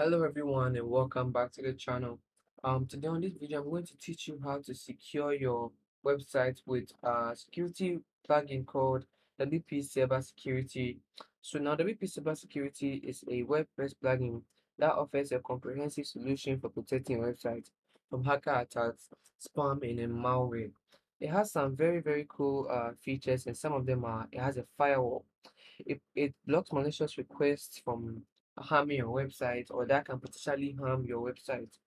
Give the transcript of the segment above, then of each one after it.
Hello everyone and welcome back to the channel. Today on this video I'm going to teach you how to secure your website with a security plugin called WP Cyber Security. So now WP Cyber Security is a WordPress plugin that offers a comprehensive solution for protecting your website from hacker attacks, spam and then malware. It has some very cool features, and some of them are it has a firewall. It blocks malicious requests from harming your website or that can potentially harm your website.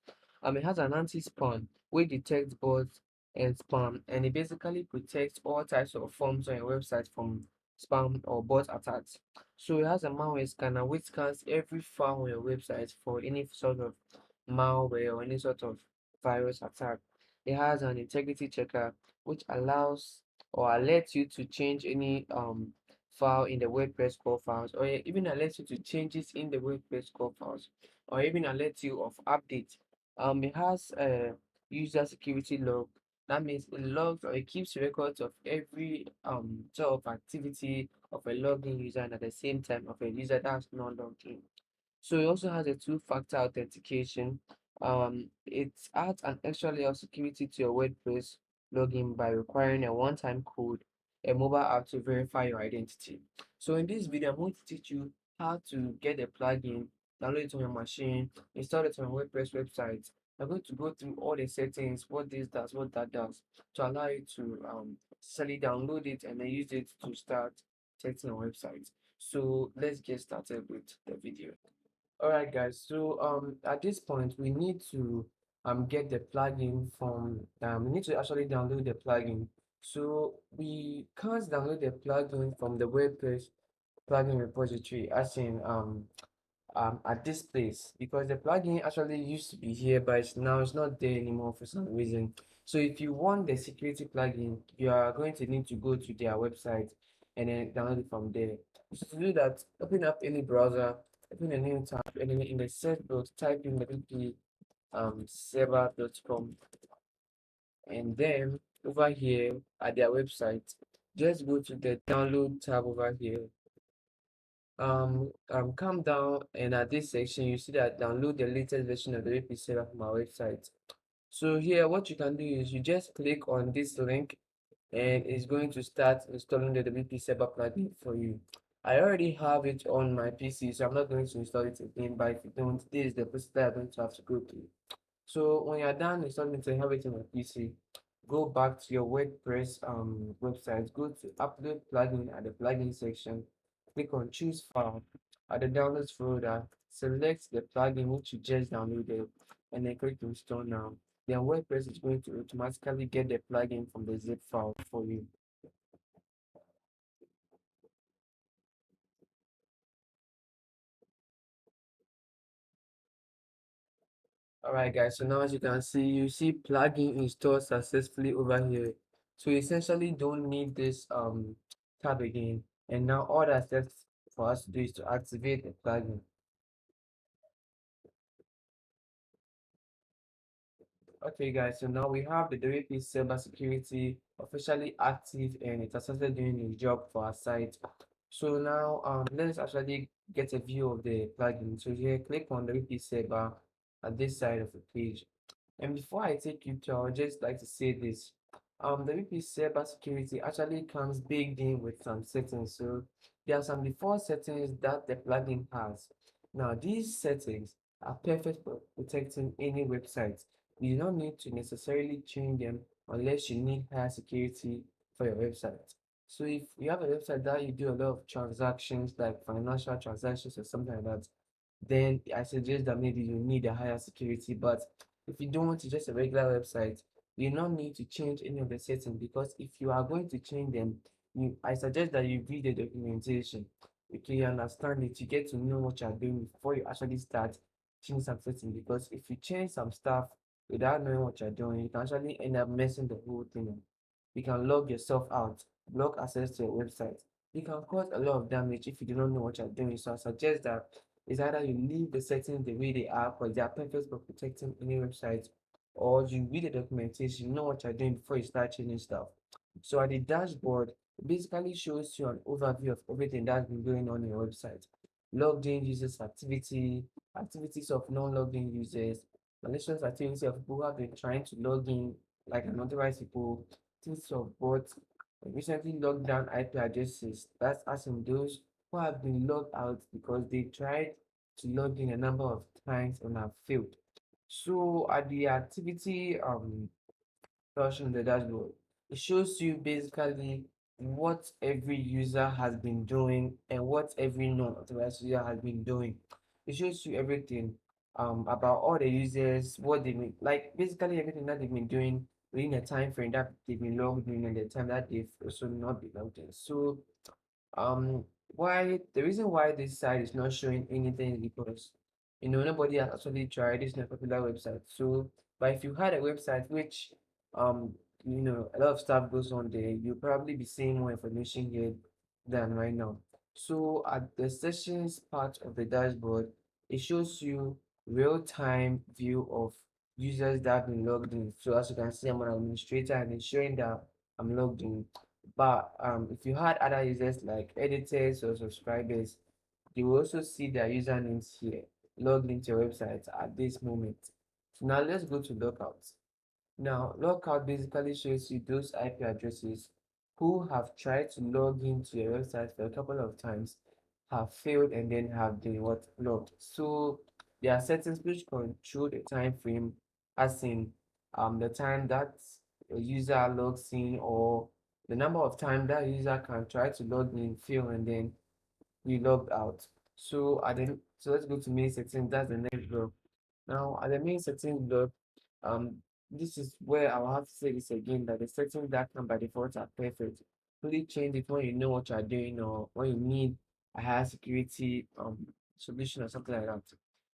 It has an anti-spawn which detects bots and spam, and it basically protects all types of forms on your website from spam or bot attacks. So it has a malware scanner which scans every file on your website for any sort of malware or any sort of virus attack. It has an integrity checker which allows or alerts you to change any file in the WordPress core files, or even alerts you to changes in the WordPress core files, or even alerts you of updates. It has a user security log. That means it logs or it keeps records of every sort of activity of a logged-in user and at the same time of a user that's not logged in. So it also has a two-factor authentication. It adds an extra layer of security to your WordPress login by requiring a one-time code, a mobile app to verify your identity. So in this video, I'm going to teach you how to get a plugin, download it on your machine, install it on your WordPress website. I'm going to go through all the settings, what this does, what that does, to allow you to actually download it and then use it to start testing your website. So let's get started with the video. All right, guys. So at this point, we need to get the plugin from we need to actually download the plugin. So we can't download the plugin from the WordPress plugin repository, as in at this place, because the plugin actually used to be here, but now it's not there anymore for some reason. So if you want the security plugin, you are going to need to go to their website and then download it from there. So to do that, open up any browser, open a new tab, and then in the search box type in wp server.com, and then over here at their website, just go to the download tab over here. Come down, and at this section you see that download the latest version of the WP Server from our website. So here what you can do is you just click on this link and it's going to start installing the WP Server plugin for you. I already have it on my PC, so I'm not going to install it again, but if you don't, this is the process that I'm going to have to go through. So when you're done installing it and have it on your PC, go back to your WordPress website, go to upload plugin at the plugin section, click on choose file at the downloads folder, select the plugin which you just downloaded, and then click install now. Then WordPress is going to automatically get the plugin from the zip file for you. Alright guys, so now as you can see, you see plugin installed successfully over here. So you essentially don't need this tab again. And now all that's left for us to do is to activate the plugin. Okay guys, so now we have the WP Cyber Security officially active and it has started doing its job for our site. So now let's actually get a view of the plugin. So here click on the WP Cyber at this side of the page. And before I take you to, I would just like to say this. The WP Cyber Security actually comes baked in with some settings. So there are some default settings that the plugin has. Now, these settings are perfect for protecting any website. You don't need to necessarily change them unless you need higher security for your website. So if you have a website that you do a lot of transactions, like financial transactions or something like that, then I suggest that maybe you need a higher security. But if you don't want to just a regular website, you don't need to change any of the settings, because if you are going to change them, I suggest that you read the documentation. Okay, you understand it, you get to know what you're doing before you actually start changing some settings. Because if you change some stuff without knowing what you're doing, you can actually end up messing the whole thing up. You can log yourself out, block access to your website. You can cause a lot of damage if you do not know what you're doing. So I suggest that is either you leave the settings the way they are because they are perfect for protecting any website, or you read the documentation, you know what you're doing before you start changing stuff. So at the dashboard, it basically shows you an overview of everything that's been going on your website. logged in users activity, activities of non-logged in users, malicious activity of people who have been trying to log in, like unauthorized people, activities of bots, recently logged down IP addresses. That's as in those who have been logged out because they tried to log in a number of times and have failed. So at the activity version of the dashboard. It shows you basically what every user has been doing and what every non-authorized user has been doing. It shows you everything about all the users, what they've been like basically everything that they've been doing within the time frame that they've been logged in and the time that they've also not been logged in. So um, why the reason why this site is not showing anything is because nobody has actually tried. It's not a popular website. So, but if you had a website which a lot of stuff goes on there, you'll probably be seeing more information here than right now. So at the sessions part of the dashboard, it shows you real-time view of users that have been logged in. So as you can see, I'm an administrator and it's showing that I'm logged in. But if you had other users like editors or subscribers, you will also see their usernames here logged into your website at this moment. So now let's go to lookout. Now, lookout basically shows you those IP addresses who have tried to log into your website for a couple of times, have failed, and then have been what logged. So there are settings which control the time frame, as in the time that a user logs in or the number of times that user can try to log in, fail, and then be logged out. So let's go to main settings. That's the next block. Now, at the main settings block, um, this is where I'll have to say this again that the settings that come by default are perfect. Only change it when you know what you're doing or when you need a higher security solution or something like that.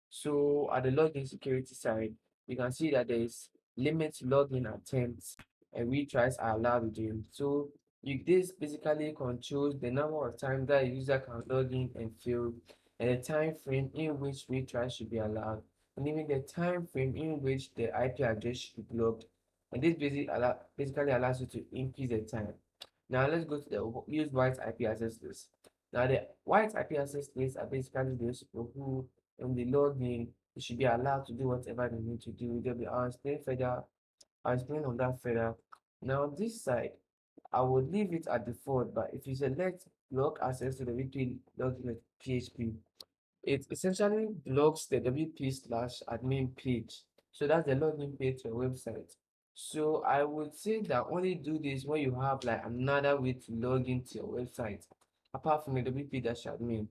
So at the login security side, you can see that there is limit to login attempts and retries are allowed within. So this basically controls the number of times that a user can log in and fail, and the time frame in which retries should be allowed, and even the time frame in which the IP address should be blocked. And this basically allows you to increase the time. Now let's go to the use white IP access list. Now the white IP access lists are basically those people who, when they log in, they should be allowed to do whatever they need to do. They'll be I'll explain on that further. Now this side, I would leave it at default, but if you select block access to the weekly login with PHP, it essentially blocks the WP/admin page. So that's the login page to your website. So I would say that only do this when you have like another way to log into your website apart from the WP-admin.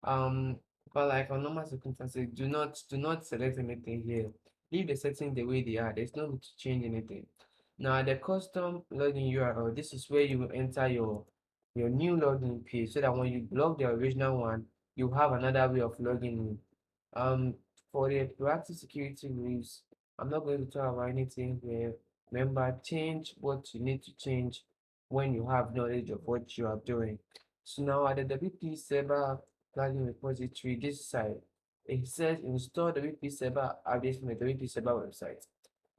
Um, but like on normal circumstances, do not select anything here. Leave the settings the way they are. There's no need to change anything. Now the custom login URL, this is where you will enter your new login page so that when you block the original one, you have another way of logging in. Um, for the proactive security rules, I'm not going to talk about anything here. Remember, change what you need to change when you have knowledge of what you are doing. So now at the WP Server plugin repository, this side, it says install WP Server updates from the WP Server website.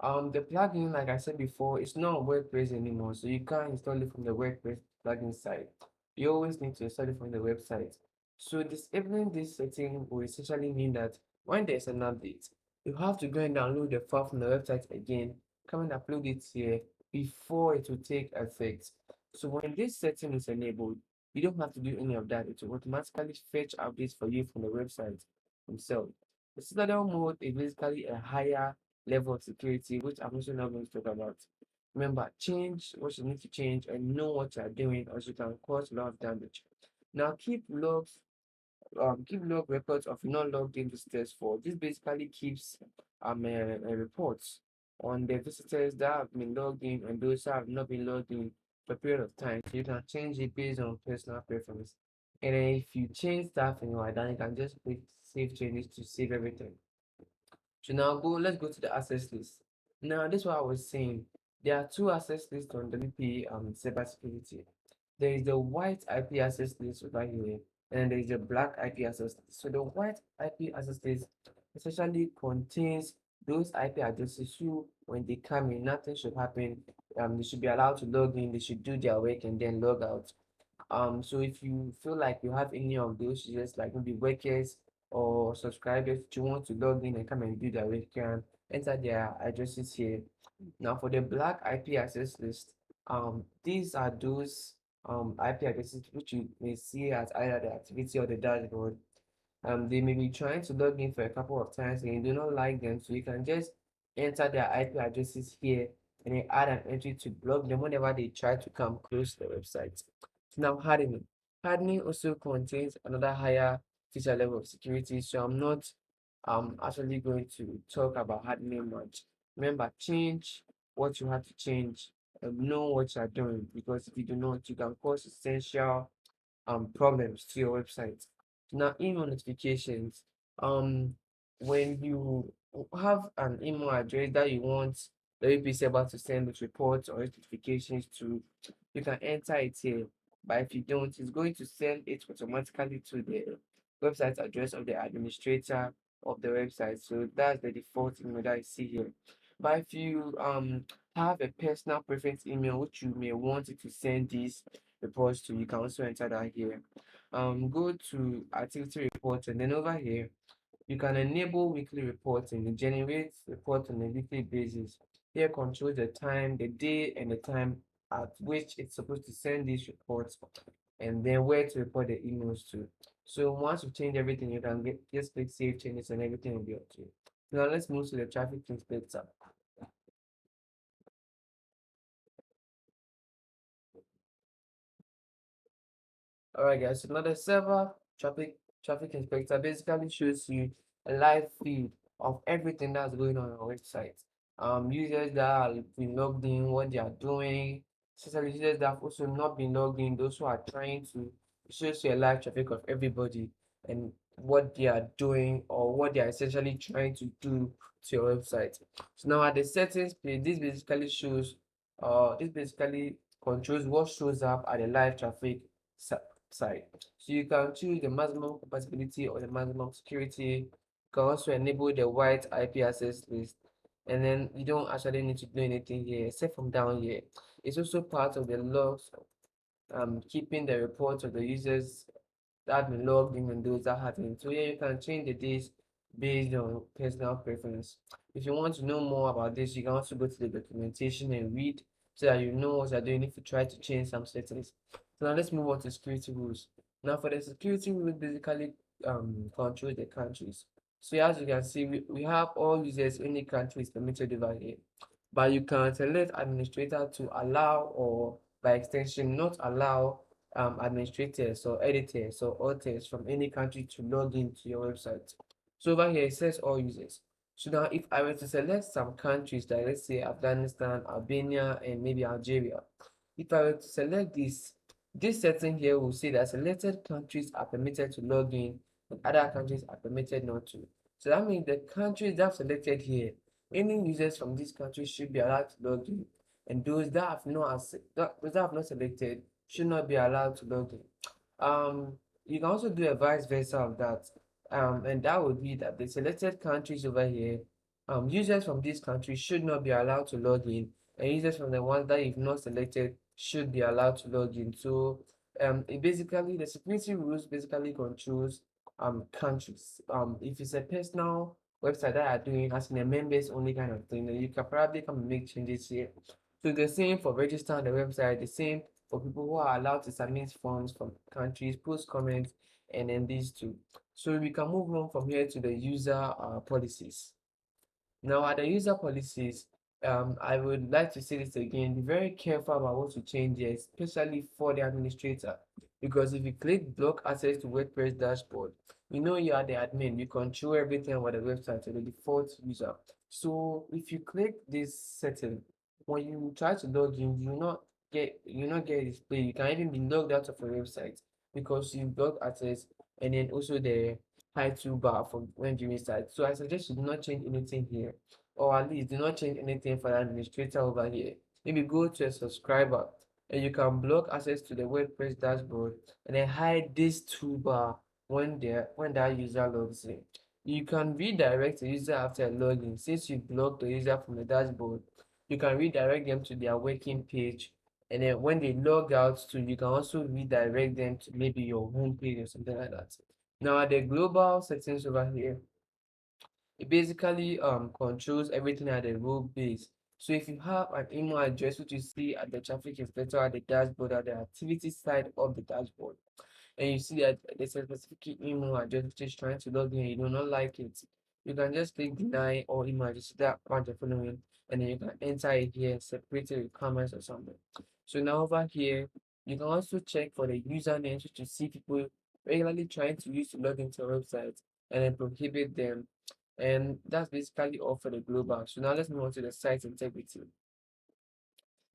The plugin, like I said before, it's not on WordPress anymore, so you can't install it from the WordPress plugin site. You always need to install it from the website. So disabling this setting will essentially mean that when there's an update, you have to go and download the file from the website again, come and upload it here before it will take effect. So when this setting is enabled, you don't have to do any of that. It will automatically fetch updates for you from the website themselves. The Citadel mode is basically a higher level of security, which I'm also not going to talk about. Remember, change what you need to change and know what you are doing, or you can cause a lot of damage. Now, keep log records of non-logged in visitors for this basically keeps reports on the visitors that have been logged in and those that have not been logged in for a period of time. So you can change it based on personal preference. And then if you change stuff and like that, you can just click save changes to save everything. So now let's go to the access list. Now this is what I was saying. There are two access lists on WP cybersecurity. There is the white IP access list over here, and there is a black IP access list. So the white IP access list essentially contains those IP addresses who, when they come in, nothing should happen. They should be allowed to log in, they should do their work and then log out. So if you feel like you have any of those users, like maybe workers or subscribers that you want to log in and come and do that, you can enter their addresses here. Now for the black IP access list, these are those IP addresses which you may see as either the activity or the dashboard. They may be trying to log in for a couple of times and you do not like them, so you can just enter their IP addresses here and then add an entry to block them whenever they try to come close to the website. So now hardening. Hardening also contains another higher feature level of security, so I'm not actually going to talk about hardening much. Remember, change what you have to change and know what you are doing, because if you do not, you can cause essential problems to your website. Now, email notifications. Um, when you have an email address that you want the WP server to send with reports or notifications to, you can enter it here. But if you don't, it's going to send it automatically to the website address of the administrator of the website. So that's the default email that you see here. But if you have a personal preference email which you may want it to send these reports to, you can also enter that here. Go to activity reports, and then over here you can enable weekly reporting. It generates reports on a weekly basis. Here controls the time, the day, and the time at which it's supposed to send these reports, and then where to report the emails to. So once you change everything, you can just click save changes and everything will be okay. Now let's move to the traffic inspector. All right, guys. So now the server traffic inspector basically shows you a live feed of everything that's going on your website. Users that have been logged in, what they are doing, especially users that have also not been logged in, those who are trying to, it shows you a live traffic of everybody and what they are doing or what they are essentially trying to do to your website. So now at the settings page, this basically controls what shows up at the live traffic side. So you can choose the maximum compatibility or the maximum security. You can also enable the white IP access list. And then you don't actually need to do anything here except from down here. It's also part of the logs, keeping the reports of the users that been logged in and those that haven't. So yeah, you can change the days based on personal preference. If you want to know more about this, you can also go to the documentation and read so that you know what you're doing if you try to change some settings. So now let's move on to security rules. Now for the security rules, basically control the countries. So as you can see, we have all users in the country is permitted over here. But you can select administrator to allow or by extension not allow administrators or editors or authors from any country to log into your website. So over here it says all users. So now if I were to select some countries like let's say Afghanistan, Albania, and maybe Algeria, if I were to select this setting here will say that selected countries are permitted to log in and other countries are permitted not to. So that means the countries that I've selected here, any users from these countries should be allowed to log in, and those that have not selected should not be allowed to log in. You can also do a vice versa of that. And that would be that the selected countries over here, users from these countries should not be allowed to log in, and users from the ones that you've not selected should be allowed to log in. So it basically the security rules basically controls countries. If it's a personal website that are doing as in a members only kind of thing, then you can probably come and make changes here. So the same for registering the website, the same for people who are allowed to submit forms from countries, post comments, and then these two. So we can move on from here to the user policies. Now, at the user policies, I would like to say this again. Be very careful about what you change here, especially for the administrator. Because if you click block access to WordPress dashboard, you know you are the admin. You control everything about the website or the default user. So if you click this setting, when you try to log in, you not get display. You can even be logged out of your website because you block access and then also the high toolbar for when viewing site. So I suggest you do not change anything here, or at least do not change anything for the administrator over here. Maybe go to a subscriber and you can block access to the WordPress dashboard and then hide this toolbar when that user logs in. You can redirect the user after login. Since you block the user from the dashboard, you can redirect them to their working page And then when they log out to, you can also redirect them to maybe your home page or something like that. Now the global settings over here, it basically controls everything at the role base. So if you have an email address which you see at the traffic inspector at the dashboard, at the activity side of the dashboard, and you see that there's a specific email address which is trying to log in and you do not like it, you can just click deny all email address that part you're following, and then you can enter it here, separate it with comments or something. So now over here, you can also check for the usernames which you see people regularly trying to use to log into your website, and then prohibit them. And that's basically all for the global. So now let's move on to the site integrity.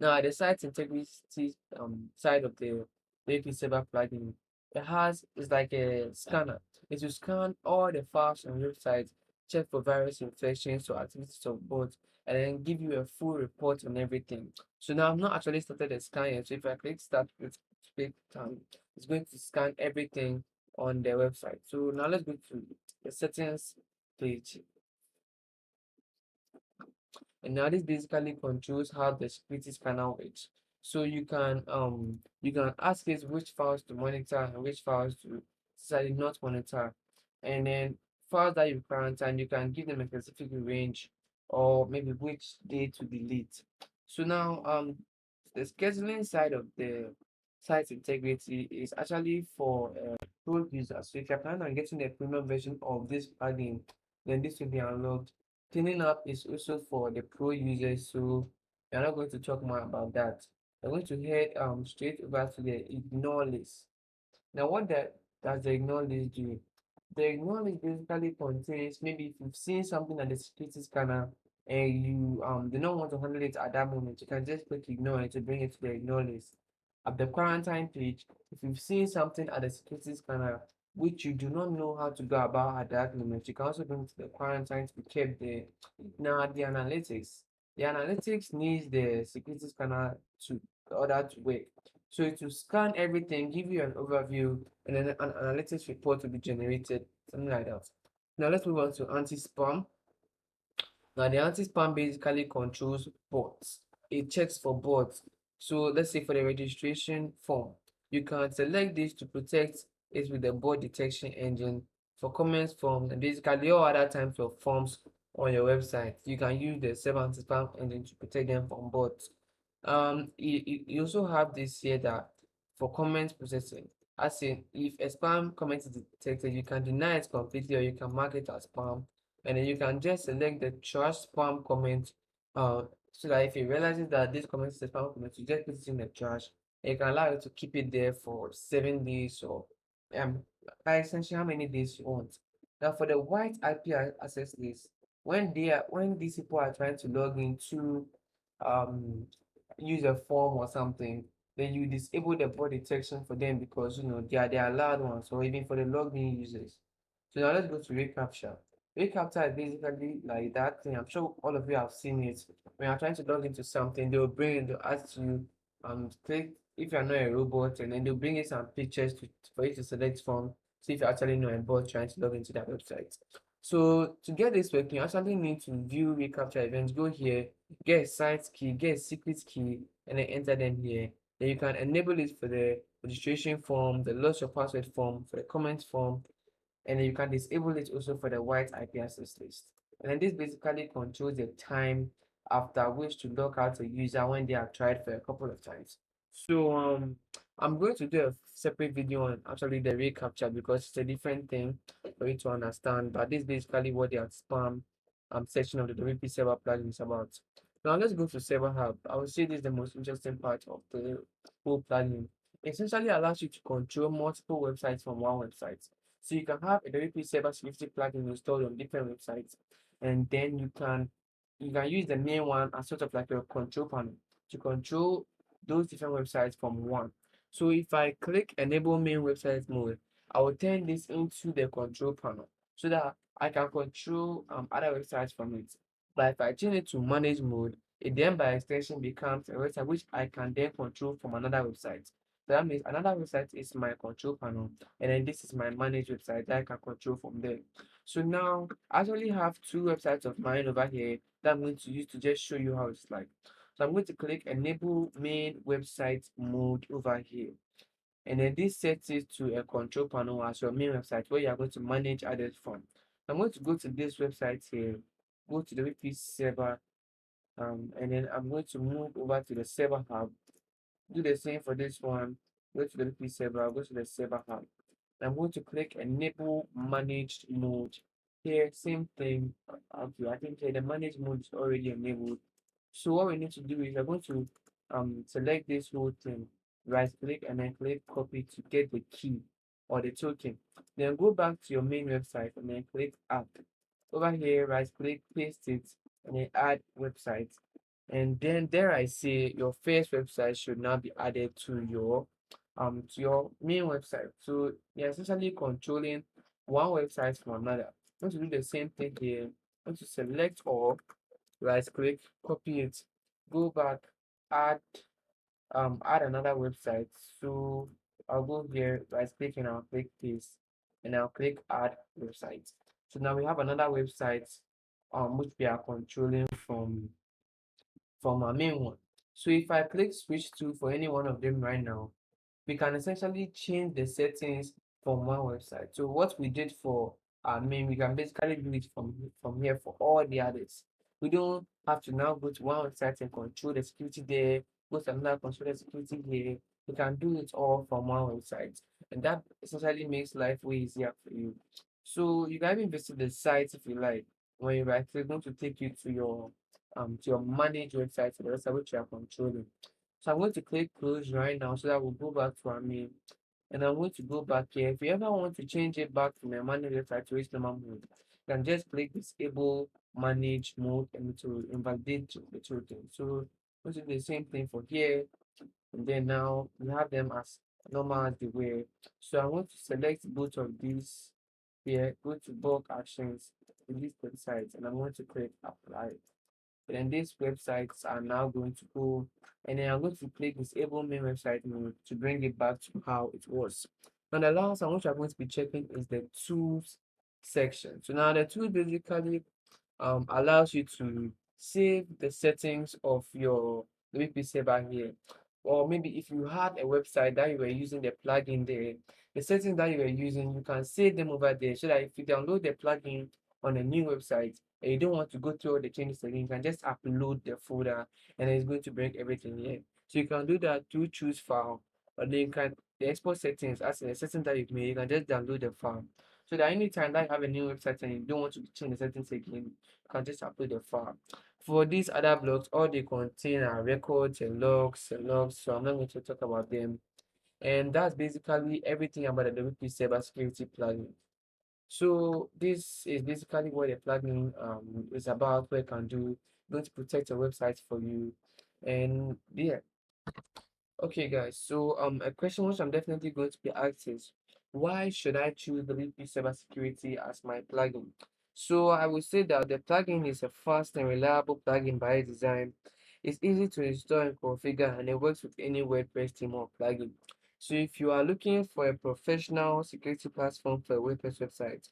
Now, the site integrity side of the WP server plugin, it has is like a scanner. It will scan all the files on your website, check for virus infections or activities of bots, and then give you a full report on everything. So now I've not actually started the scan yet. So if I click start with click it's going to scan everything on the website. So now let's go to the settings page. And now this basically controls how the security scanner works. So you can ask it which files to monitor and which files to necessarily not monitor. And then files that you quarantine, you can give them a specific range or maybe which day to delete. So now the scheduling side of the site integrity is actually for pro users. So if you're planning on getting the premium version of this plugin, then this will be unlocked. Cleaning up is also for the pro users, so we're not going to talk more about that. I'm going to head straight over to the ignore list. Now, what does the ignore list do? The ignore list basically contains maybe if you've seen something at the security scanner and you do not want to handle it at that moment, you can just click ignore it to bring it to the ignore list. At the quarantine page, if you've seen something at the security scanner which you do not know how to go about at that moment, you can also bring it to the quarantine to be kept there. Now, the analytics needs the security scanner to order to work. So it will scan everything, give you an overview, and then an analytics report will be generated, something like that. Now let's move on to anti-spam. Now the anti-spam basically controls bots. It checks for bots. So let's say for the registration form, you can select this to protect it with the bot detection engine. For comments forms and basically all other types of forms on your website, you can use the server anti-spam engine to protect them from bots. You also have this here that for comment processing, as in if a spam comment is detected, you can deny it completely or you can mark it as spam, and then you can just select the trash spam comment, so that if it realizes that this comment is a spam comment, you just put it in the trash, and you can allow it to keep it there for 7 days or um by essentially how many days you want. Now for the white IP access list, when these people are trying to log into um use a form or something, then you disable the bot detection for them because you know they are allowed ones, or even for the logged in users. So now let's go to recaptcha. Recaptcha is basically like that thing. I'm sure all of you have seen it. When you're trying to log into something, they'll bring it, they'll ask you click if you're not a robot, and then they'll bring you some pictures for you to select from. See if you actually know a bot trying to log into that website. So to get this working, you actually need to view recaptcha events. Go here, get a site key, get a secret key, and then enter them here. Then you can enable it for the registration form, the lost your password form, for the comment form, and then you can disable it also for the white IP access list. And then this basically controls the time after which to log out a user when they have tried for a couple of times. So I'm going to do a separate video on actually the recaptcha because it's a different thing for you to understand. But this is basically what the spam section of the WP server plugin is about. Now let's go to Server Hub. I would say this is the most interesting part of the whole plugin. It essentially allows you to control multiple websites from one website. So you can have a WP Server Security plugin installed on different websites, and then you can use the main one as sort of like a control panel to control those different websites from one. So if I click enable main website mode, I will turn this into the control panel so that I can control other websites from it. But if I change it to manage mode, it then by extension becomes a website which I can then control from another website. So that means another website is my control panel, and then this is my managed website that I can control from there. So now I actually have two websites of mine over here that I'm going to use to just show you how it's like. So I'm going to click enable main website mode over here. And then this sets it to a control panel as your main website where you are going to manage others from. I'm going to go to this website here, go to the WP server, and then I'm going to move over to the server hub. Do the same for this one. Go to the WP server, go to the server hub. I'm going to click enable managed mode. Here, same thing. Okay, I think here the managed mode is already enabled. So what we need to do is we're going to select this whole thing, right click and then click copy to get the key or the token. Then go back to your main website and then click add. Over here, right click, paste it, and then add website. And then there I say your first website should now be added to your main website. So you're essentially controlling one website from another. I'm going to do the same thing here. I'm going to select all, right click, copy it, go back, add add another website. So I'll go here, right click and I'll click paste and I'll click add website. So now we have another website which we are controlling from our main one. So if I click switch to for any one of them right now, we can essentially change the settings from one website. So what we did for our main, we can basically do it from here for all the others. We don't have to now go to one website and control the security there, go to another control the security here. We can do it all from one website, and that essentially makes life way easier for you. So you can even visit the site if you like. When you right, it's going to take you to your managed website, the website which you are controlling. So I'm going to click close right now so that we'll go back to our main. And I'm going to go back here. If you ever want to change it back from a manage website to HTML mode, you can just click disable manage mode and it will invalidate the two things. So going to do the same thing for here. And then now we have them as normal as they were. So I want to select both of these here, go to bulk actions, delete websites, and I'm going to click apply. Then these websites are now going to go, and then I'm going to click disable main website mode to bring it back to how it was. And the last one which I'm going to be checking is the tools section. So now the tools basically allows you to save the settings of your WP server here. Or maybe if you had a website that you were using the plugin there, the settings that you were using, you can save them over there so that if you download the plugin on a new website and you don't want to go through all the changes again, you can just upload the folder and it's going to bring everything here. So you can do that through choose file, or then you can the export settings as the settings that you've made, you can just download the file. So that anytime that you have a new website and you don't want to change the settings again, you can just upload the file. For these other blocks, all they contain are records and logs, so I'm not going to talk about them. And that's basically everything about the WP Server Security plugin. So this is basically what the plugin is about, what it can do, going to protect your website for you. And yeah, okay, guys. So a question which I'm definitely going to be asked is, why should I choose WP Cybersecurity as my plugin? So I would say that the plugin is a fast and reliable plugin by design. It's easy to install and configure, and it works with any WordPress theme or plugin. So if you are looking for a professional security platform for a WordPress website,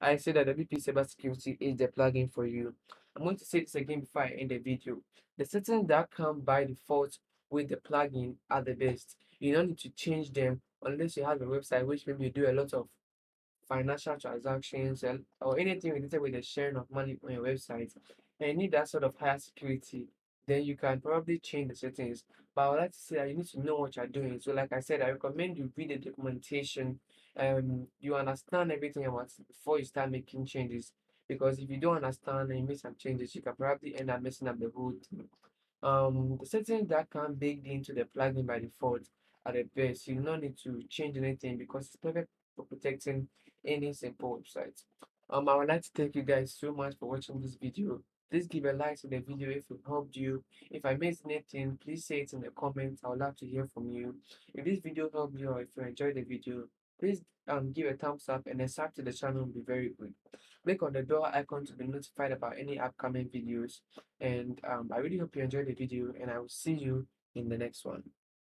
I say that WP Cybersecurity is the plugin for you. I'm going to say this again before I end the video. The settings that come by default with the plugin are the best. You don't need to change them unless you have a website which maybe you do a lot of financial transactions or anything related with the sharing of money on your website, and you need that sort of higher security, then you can probably change the settings. But I would like to say that you need to know what you're doing. So, like I said, I recommend you read the documentation, you understand everything about it before you start making changes. Because if you don't understand and you make some changes, you can probably end up messing up the whole thing. The settings that can baked into the plugin by default are the best. You don't need to change anything because it's perfect for protecting any simple website. I would like to thank you guys so much for watching this video. Please give a like to the video if it helped you. If I missed anything, please say it in the comments. I would love to hear from you. If this video helped you or if you enjoyed the video, please give a thumbs up and a sub to the channel will be very good. Click on the bell icon to be notified about any upcoming videos. And I really hope you enjoyed the video and I will see you in the next one.